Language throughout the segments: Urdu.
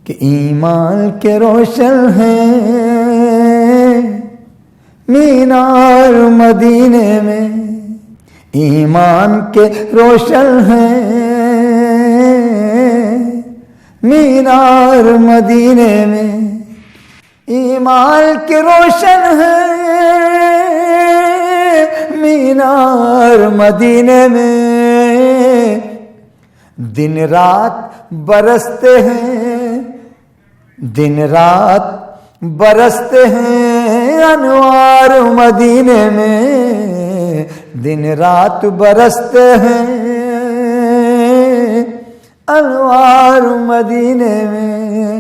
کہ ایمان کے روشن ہیں مینار مدینے میں، ایمان کے روشن ہیں مینار مدینے میں، ایمان کے روشن ہیں مینار مدینے میں، دن رات برستے ہیں، دن رات برستے ہیں انوار مدینے میں، دن رات برستے ہیں انوار مدینے میں،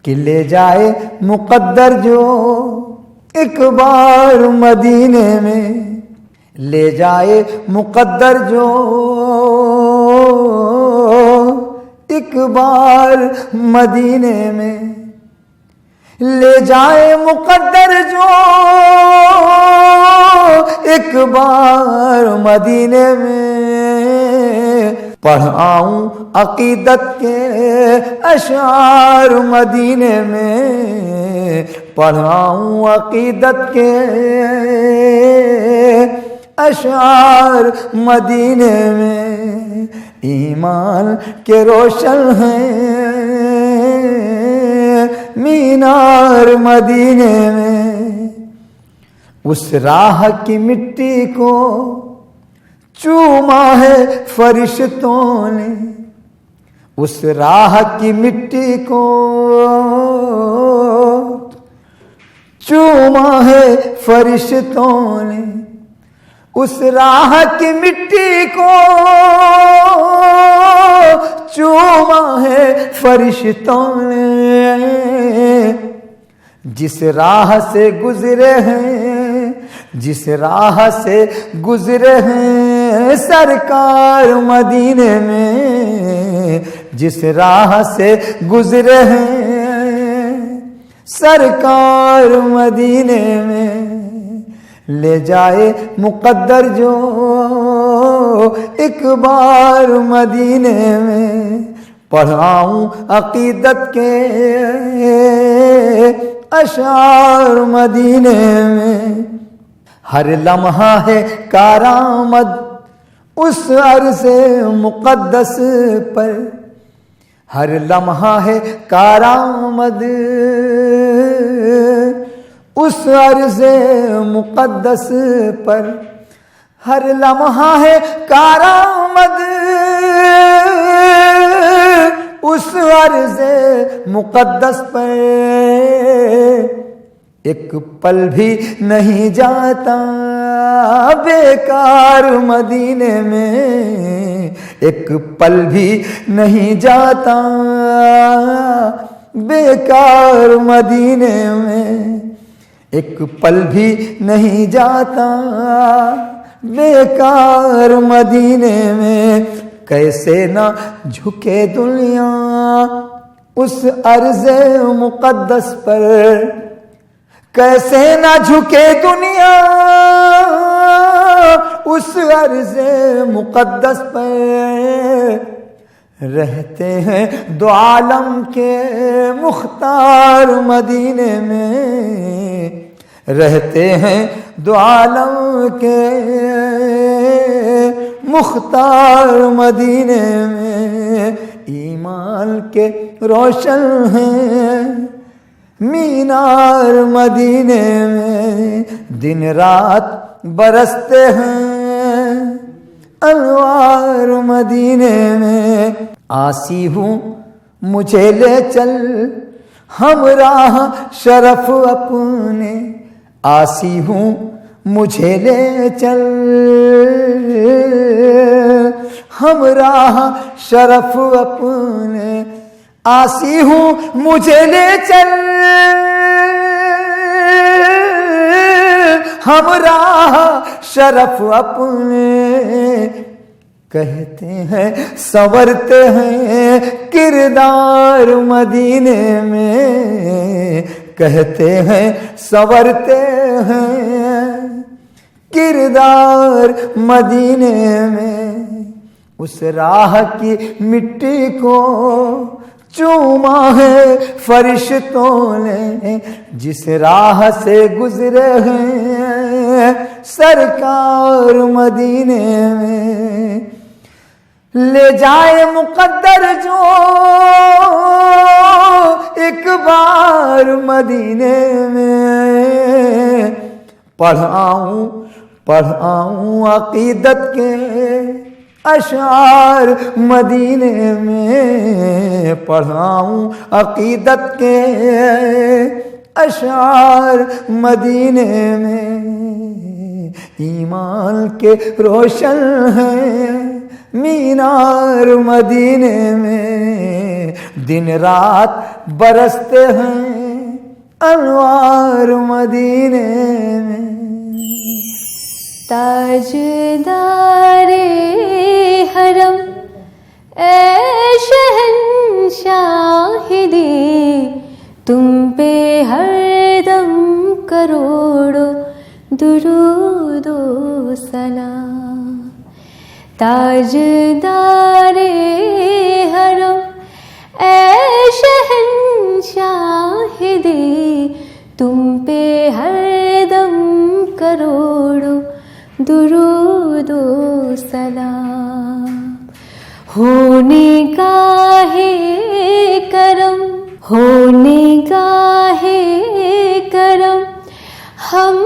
کہ لے جائے مقدر جو ایک بار مدینے میں، لے جائے مقدر جو ایک بار مدینے میں، لے جائے مقدر جو ایک بار مدینے میں، پڑھاؤں عقیدت کے اشعار مدینے میں، پڑھاؤں عقیدت کے اشعار مدینے میں، ایمان کے روشن ہیں مینار مدینے میں، اس راہ کی مٹی کو چوما ہے فرشتوں نے، اس راہ کی مٹی کو چوما ہے فرشتوں نے، اس راہ کی مٹی کو چوما ہے فرشتوں نے، جس راہ سے گزرے ہیں، جس راہ سے گزرے ہیں سرکار مدینے میں، جس راہ سے گزرے ہیں سرکار مدینے میں، لے جائے مقدر جو ایک بار مدینے میں، پڑھاؤں عقیدت کے اشعار مدینے میں، ہر لمحہ ہے کارآمد اس عرض مقدس پر، ہر لمحہ ہے کارآمد اس عرض مقدس پر، ہر لمحہ ہے کارآمد اس عرض مقدس پر، ایک پل بھی نہیں جاتا بیکار مدینے میں، ایک پل بھی نہیں جاتا بیکار مدینے میں، ایک پل بھی نہیں جاتا بیکار مدینے میں، کیسے نہ جھکے دنیا اس عرض مقدس پر، کیسے نہ جھکے دنیا اس عرض مقدس پر، رہتے ہیں دو عالم کے مختار مدینے میں، رہتے ہیں دو عالم کے مختار مدینے میں، ایمان کے روشن ہیں مینار مدینے میں، دن رات برستے ہیں انوار مدینے میں، آسی ہوں مجھے لے چل ہمراہ شرف اپنے، آسی ہوں مجھے لے چل ہمراہ شرف اپنے، آسی ہوں مجھے لے چل ہمراہ شرف اپنے، کہتے ہیں سنورتے ہیں کردار مدینے میں، کہتے ہیں سنورتے ہیں کردار مدینے میں، اس راہ کی مٹی کو چوما ہے فرشتوں نے جس راہ سے گزرے ہیں سرکار مدینے میں، لے جائے مقدر جو ایک بار مدینے میں، پڑھاؤں عقیدت کے اشعار مدینے میں، پڑھاؤں عقیدت کے اشعار مدینے میں، ایمان کے روشن ہیں مینار مدینے میں، دن رات برستے ہیں انوار مدینے میں۔ تاجدار حرم اے شہنشاہ دی، تم پہ ہر دم کروڑوں درود و سلام۔ تاجدار حرم اے شہنشاہ دی، تم پہ ہر دم کروڑوں درود و سلام۔ ہونے گاہے کرم، ہونے گاہے کرم ہم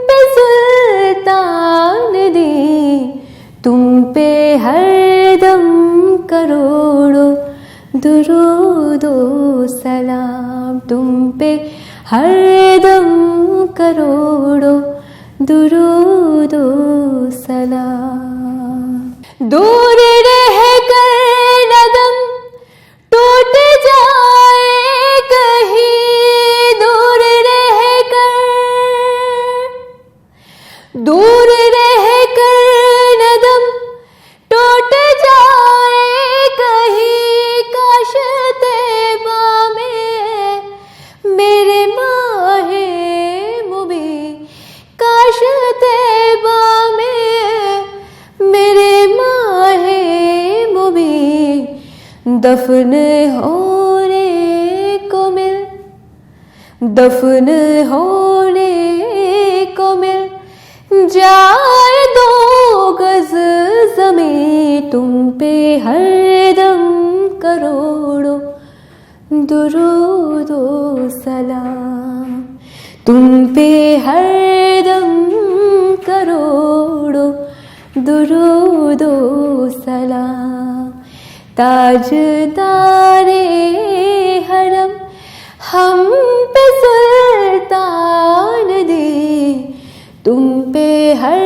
پہ سلطان دی، تم پہ ہر دم کروڑوں درود و سلام، تم پہ ہر دم کروڑوں درود و سلام۔ دور رہ کر ندم ٹوٹ جائے کہیں، دور رہ کر، دور رہ کر ندم ٹوٹ جائے کہیں، کاش طیبہ میں میرے ماہ مبین، کاش طیبہ میں میرے ماہ مبین دفن ہونے کو مل، دفن ہونے کو مل جائے 2 گز زمین، تم پہ ہر دم کروڑوں درود و سلام، تم پہ ہر دم کروڑوں درود و سلام۔ تاجدار حرم ہم پہ سلطان دی، تم پہ ہر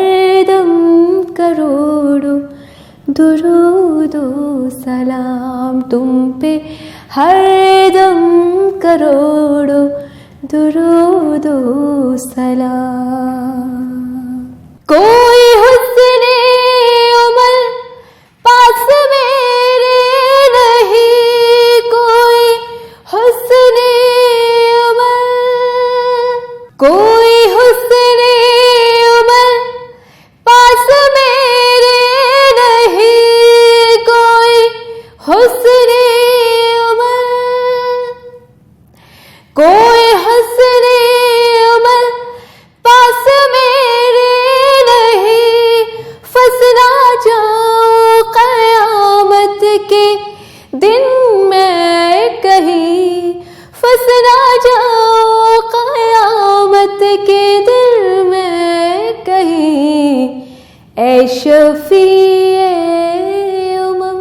دم کروڑوں درود و سلام، تم پہ ہر دم کروڑوں درود و سلام۔ کوئی حسن عمل پاس میرے نہیں، کوئی حسن عمل، کوئی حسن عمل پاس میرے نہیں، کوئی حسن عمل، کوئی حسن عمل پاس میرے نہیں، فسنا جاؤں قیامت کے دن میں کہیں، فسنا جاؤں قیامت کے دن میں کہیں، اے شفیع امم،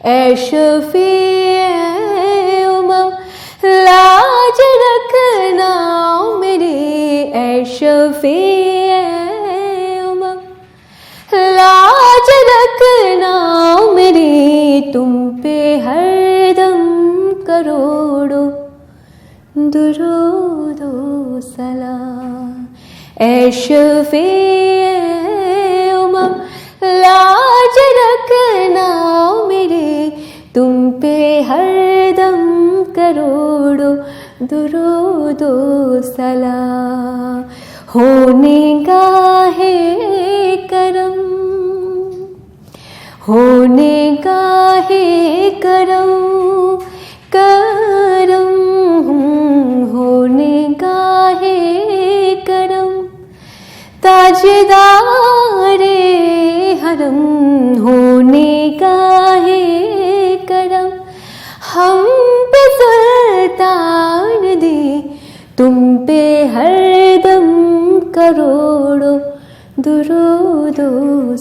اے شفیع امم لاج رکھنا میری، اے شفیع امم لاج رکھنا میری، تم پہ ہر دم کروڑوں درود و سلام، اے شفیع امم لاج رکھنا میری، تم پہ ہر دم کروڑوں درود و سلام۔ ہونے گاہے کرم، ہونے گاہے کرم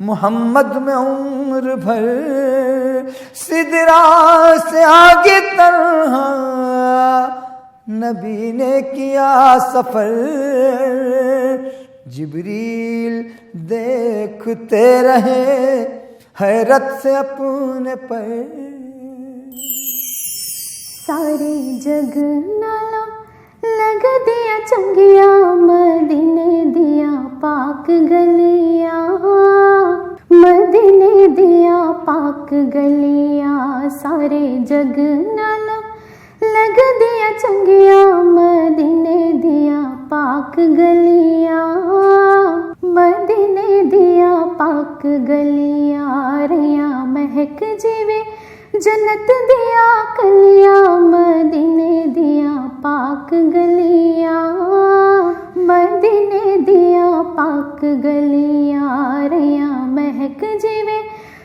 محمد میں عمر بھر سدرا سے آگے تنہا نبی نے کیا سفر جبریل دیکھتے رہے حیرت سے اپنے پر سارے جگ نالا لگ دیا چنگیا مدینے دیا پاک گلیا مدینے دیا پاک گلیا سارے جگ نالا لگ دیا چنگیا مدینے دیا پاک گلیا مدینے دیا پاک گلیا ریا مہک جیوے جنت دیا کلیا مدینے دیا پاک گلیا مدینے دیا پاک گلیا ریا مہک جیوے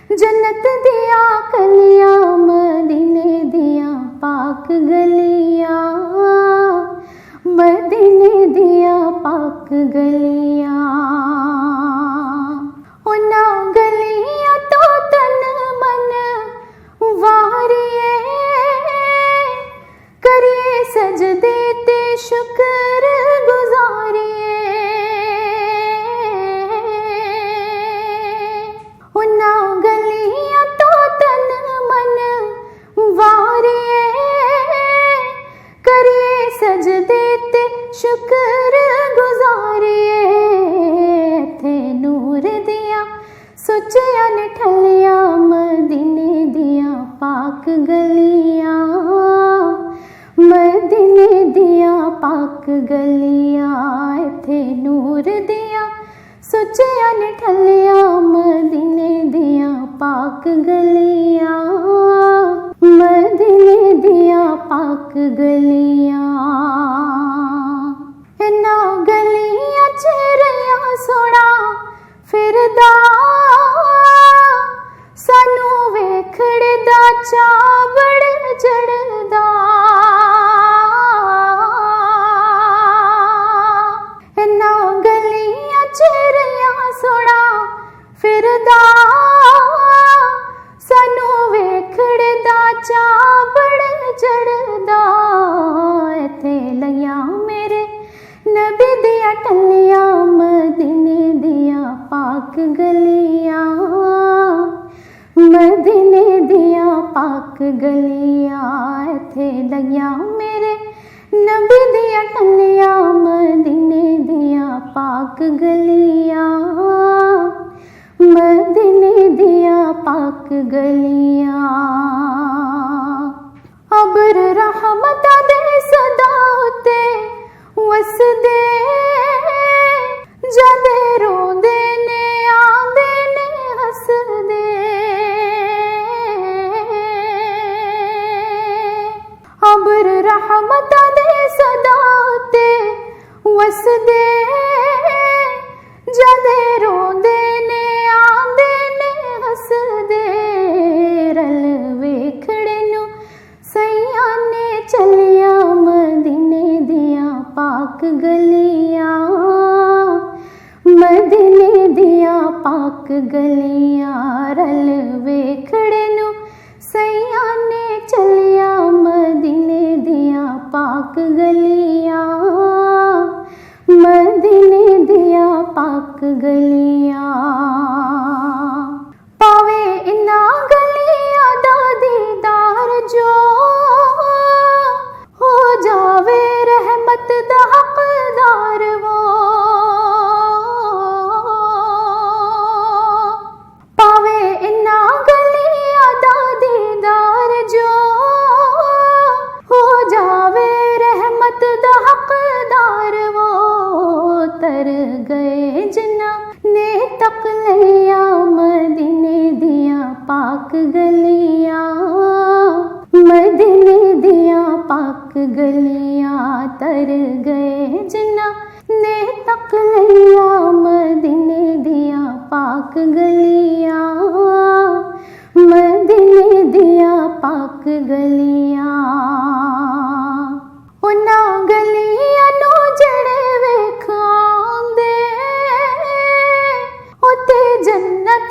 جنت دیا کلیا مدینے دیا پاک گلیا مدینے دیا پاک گلیا اُنا گلیا تو تن من واریے کریے سجدے تے شکر گزاریے اُنا گلیاں تو تن من واریے کریے سجدے تے شکر گزاریے تھے نور دیا سچیا نے ٹھلیا مدینے دیا پاک گلیا مدینے دیا پاک گلیا تھے نور دیا سچیا نے ٹھلیا مدینے دیا پاک گلیا مدینے دیا پاک گلیا اینا گلیاں چہریا سونا پھردا سانو ویکھڑدا چاوڑ جڑدا اینا گلیاں چہریا سونا پھردا سانو ویکھڑدا چاوڑ جڑدا ایتھے لیا میرے نبی دیا ٹلیا مدینے دیا پاک گلیا مدینے دیا پاک گلیا تھے لیا میرے نبی دیا ٹلیا مدینے دیا پاک گلیا مدینے دیا پاک گلیا ابر رحمت دے صدا تے وس دے جدے رو دے نے آدے نے ہس دے ابر رحمت دے صدا تے وس دے جدے رو دے نے آدے نے ہس دے رل ویکھڑے نو سیاں نے چلیا مدینے دیا پاک گلیا مدینے دیا پاک گلیا رل ویکھڑے نو سیاں نے چلیا مدینے دیا پاک گلیا مدینے دیا پاک گلیا پاوے انا گلیا دا دیدار جو ہو جاوے رحمت دا حقدار وہ پاوے انا گلیا دا دیدار جو ہو جاوے رحمت دا حقدار وہ تر گئے جنا نے تک لیا مدینے دیا پاک گلیا مدینے دیا پاک گلیا تر گئے جنا نے تک لیا مدینے دیا پاک گلیا مدینے دیا پاک گلیا اُنا گلیاں نو جڑے ویکھاندے اُتے جنت